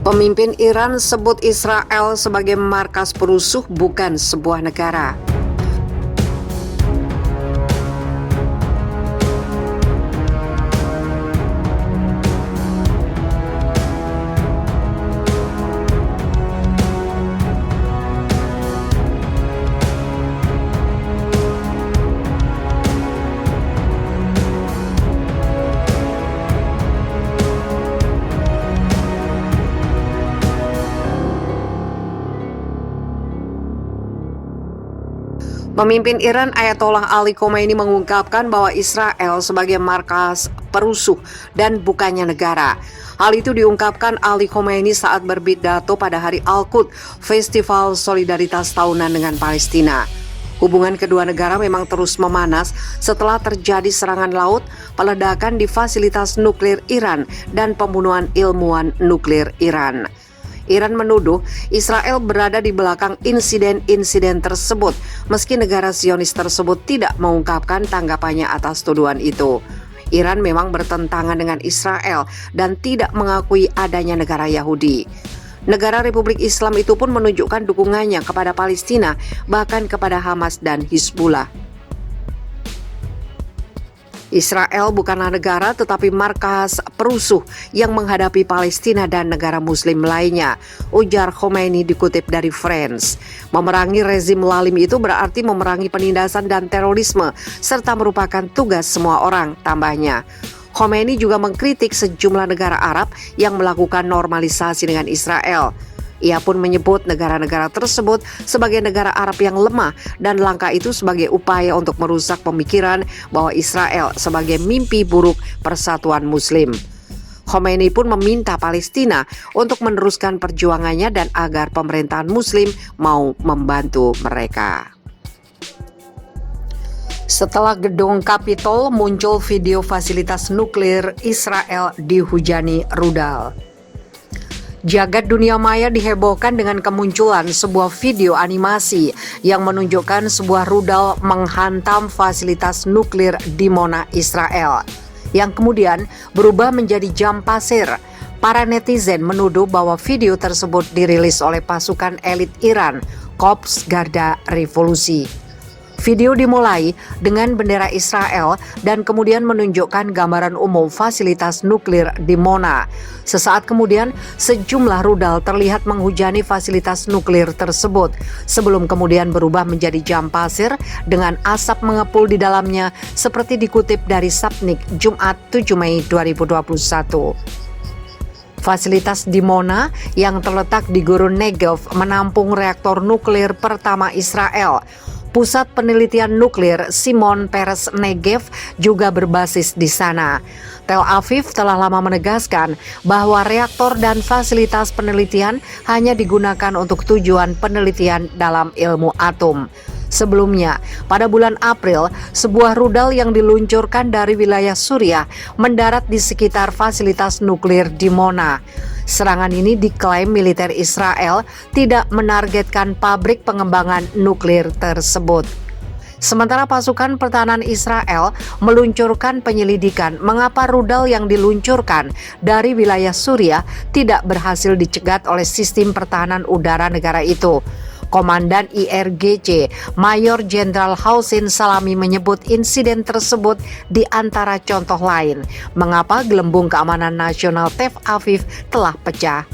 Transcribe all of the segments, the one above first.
Pemimpin Iran sebut Israel sebagai markas perusuh, bukan sebuah negara. Pemimpin Iran Ayatollah Ali Khomeini mengungkapkan bahwa Israel sebagai markas perusuh dan bukannya negara. Hal itu diungkapkan Ali Khomeini saat berpidato pada Hari Al-Quds, Festival Solidaritas Tahunan dengan Palestina. Hubungan kedua negara memang terus memanas setelah terjadi serangan laut, peledakan di fasilitas nuklir Iran, dan pembunuhan ilmuwan nuklir Iran. Iran menuduh Israel berada di belakang insiden-insiden tersebut, meski negara Zionis tersebut tidak mengungkapkan tanggapannya atas tuduhan itu. Iran memang bertentangan dengan Israel dan tidak mengakui adanya negara Yahudi. Negara Republik Islam itu pun menunjukkan dukungannya kepada Palestina, bahkan kepada Hamas dan Hizbullah. Israel bukanlah negara tetapi markas perusuh yang menghadapi Palestina dan negara muslim lainnya, ujar Khomeini dikutip dari France. Memerangi rezim lalim itu berarti memerangi penindasan dan terorisme serta merupakan tugas semua orang, tambahnya. Khomeini juga mengkritik sejumlah negara Arab yang melakukan normalisasi dengan Israel. Ia pun menyebut negara-negara tersebut sebagai negara Arab yang lemah dan langkah itu sebagai upaya untuk merusak pemikiran bahwa Israel sebagai mimpi buruk persatuan Muslim. Khomeini pun meminta Palestina untuk meneruskan perjuangannya dan agar pemerintahan Muslim mau membantu mereka. Setelah gedung Kapitol, muncul video fasilitas nuklir Israel dihujani rudal. Jagat dunia maya dihebohkan dengan kemunculan sebuah video animasi yang menunjukkan sebuah rudal menghantam fasilitas nuklir Dimona, Israel, yang kemudian berubah menjadi jam pasir. Para netizen menuduh bahwa video tersebut dirilis oleh pasukan elit Iran, Korps Garda Revolusi. Video dimulai dengan bendera Israel dan kemudian menunjukkan gambaran umum fasilitas nuklir Dimona. Sesaat kemudian, sejumlah rudal terlihat menghujani fasilitas nuklir tersebut, sebelum kemudian berubah menjadi jam pasir dengan asap mengepul di dalamnya, seperti dikutip dari Sputnik Jumat 7 Mei 2021. Fasilitas Dimona yang terletak di Gurun Negev menampung reaktor nuklir pertama Israel. Pusat penelitian nuklir Shimon Peres Negev juga berbasis di sana. Tel Aviv telah lama menegaskan bahwa reaktor dan fasilitas penelitian hanya digunakan untuk tujuan penelitian dalam ilmu atom. Sebelumnya, pada bulan April, sebuah rudal yang diluncurkan dari wilayah Suriah mendarat di sekitar fasilitas nuklir Dimona. Serangan ini diklaim militer Israel tidak menargetkan pabrik pengembangan nuklir tersebut. Sementara pasukan pertahanan Israel meluncurkan penyelidikan mengapa rudal yang diluncurkan dari wilayah Suriah tidak berhasil dicegat oleh sistem pertahanan udara negara itu. Komandan IRGC Mayor Jenderal Housin Salami menyebut insiden tersebut di antara contoh lain mengapa gelembung keamanan nasional Tel Aviv telah pecah.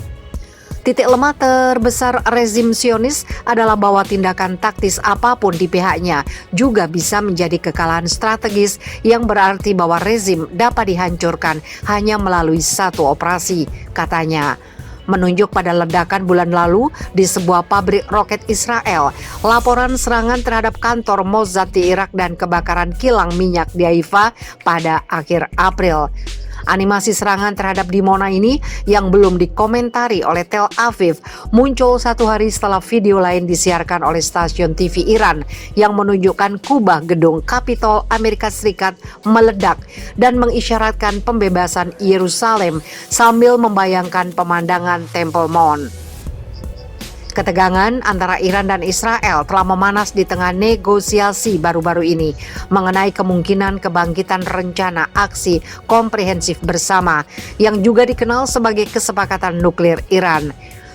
Titik lemah terbesar rezim Zionis adalah bahwa tindakan taktis apapun di pihaknya juga bisa menjadi kekalahan strategis yang berarti bahwa rezim dapat dihancurkan hanya melalui satu operasi, katanya. Menunjuk pada ledakan bulan lalu di sebuah pabrik roket Israel, laporan serangan terhadap kantor Mossad di Irak dan kebakaran kilang minyak di Haifa pada akhir April. Animasi serangan terhadap Dimona ini yang belum dikomentari oleh Tel Aviv muncul satu hari setelah video lain disiarkan oleh stasiun TV Iran yang menunjukkan kubah gedung Kapitol Amerika Serikat meledak dan mengisyaratkan pembebasan Yerusalem sambil membayangkan pemandangan Temple Mount. Ketegangan antara Iran dan Israel telah memanas di tengah negosiasi baru-baru ini mengenai kemungkinan kebangkitan rencana aksi komprehensif bersama yang juga dikenal sebagai kesepakatan nuklir Iran.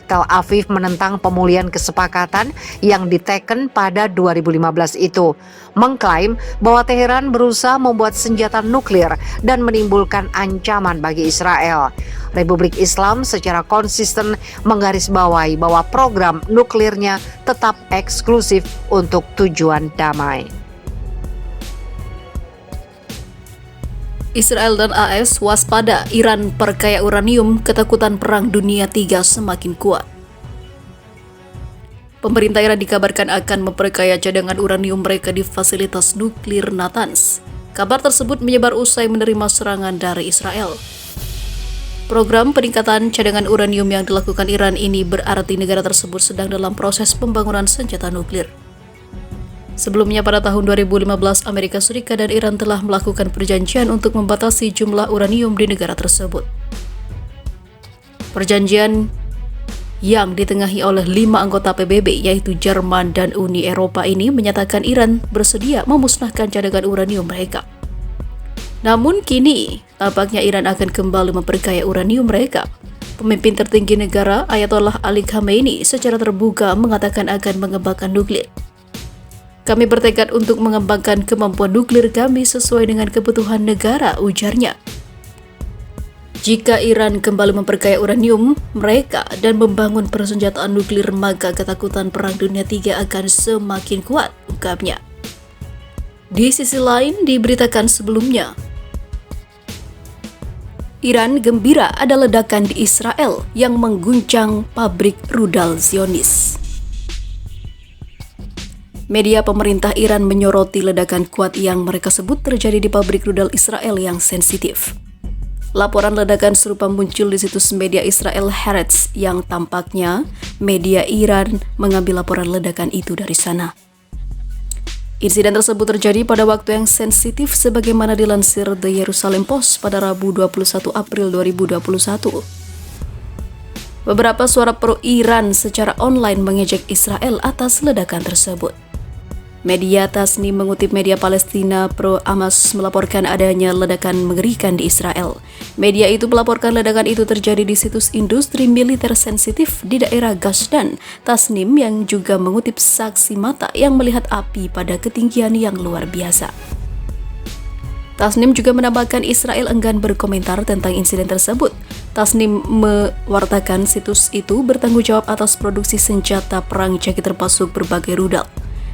Tel Aviv menentang pemulihan kesepakatan yang diteken pada 2015 itu, mengklaim bahwa Teheran berusaha membuat senjata nuklir dan menimbulkan ancaman bagi Israel. Republik Islam secara konsisten menggarisbawahi bahwa program nuklirnya tetap eksklusif untuk tujuan damai. Israel dan AS waspada, Iran perkaya uranium, ketakutan perang dunia 3 semakin kuat. Pemerintah Iran dikabarkan akan memperkaya cadangan uranium mereka di fasilitas nuklir Natanz. Kabar tersebut menyebar usai menerima serangan dari Israel. Program peningkatan cadangan uranium yang dilakukan Iran ini berarti negara tersebut sedang dalam proses pembangunan senjata nuklir. Sebelumnya pada tahun 2015, Amerika Serikat dan Iran telah melakukan perjanjian untuk membatasi jumlah uranium di negara tersebut. Perjanjian yang ditengahi oleh 5 anggota PBB yaitu Jerman dan Uni Eropa ini menyatakan Iran bersedia memusnahkan cadangan uranium mereka. Namun kini, tampaknya Iran akan kembali memperkaya uranium mereka. Pemimpin tertinggi negara, Ayatollah Ali Khamenei, secara terbuka mengatakan akan mengembangkan nuklir. Kami bertekad untuk mengembangkan kemampuan nuklir kami sesuai dengan kebutuhan negara, ujarnya. Jika Iran kembali memperkaya uranium mereka dan membangun persenjataan nuklir, maka ketakutan perang dunia 3 akan semakin kuat, ungkapnya. Di sisi lain, diberitakan sebelumnya, Iran gembira ada ledakan di Israel yang mengguncang pabrik rudal Zionis. Media pemerintah Iran menyoroti ledakan kuat yang mereka sebut terjadi di pabrik rudal Israel yang sensitif. Laporan ledakan serupa muncul di situs media Israel Haaretz yang tampaknya media Iran mengambil laporan ledakan itu dari sana. Insiden tersebut terjadi pada waktu yang sensitif sebagaimana dilansir The Jerusalem Post pada Rabu 21 April 2021. Beberapa suara pro-Iran secara online mengejek Israel atas ledakan tersebut. Media Tasnim mengutip media Palestina pro-Hamas melaporkan adanya ledakan mengerikan di Israel. Media itu melaporkan ledakan itu terjadi di situs industri militer sensitif di daerah Gashdan. Tasnim yang juga mengutip saksi mata yang melihat api pada ketinggian yang luar biasa. Tasnim juga menambahkan Israel enggan berkomentar tentang insiden tersebut. Tasnim mewartakan situs itu bertanggung jawab atas produksi senjata perang jaki termasuk berbagai rudal.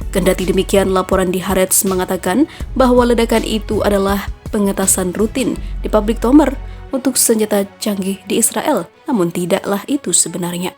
Kendati demikian, laporan di Haaretz mengatakan bahwa ledakan itu adalah pengetasan rutin di pabrik Tomer untuk senjata canggih di Israel, namun tidaklah itu sebenarnya.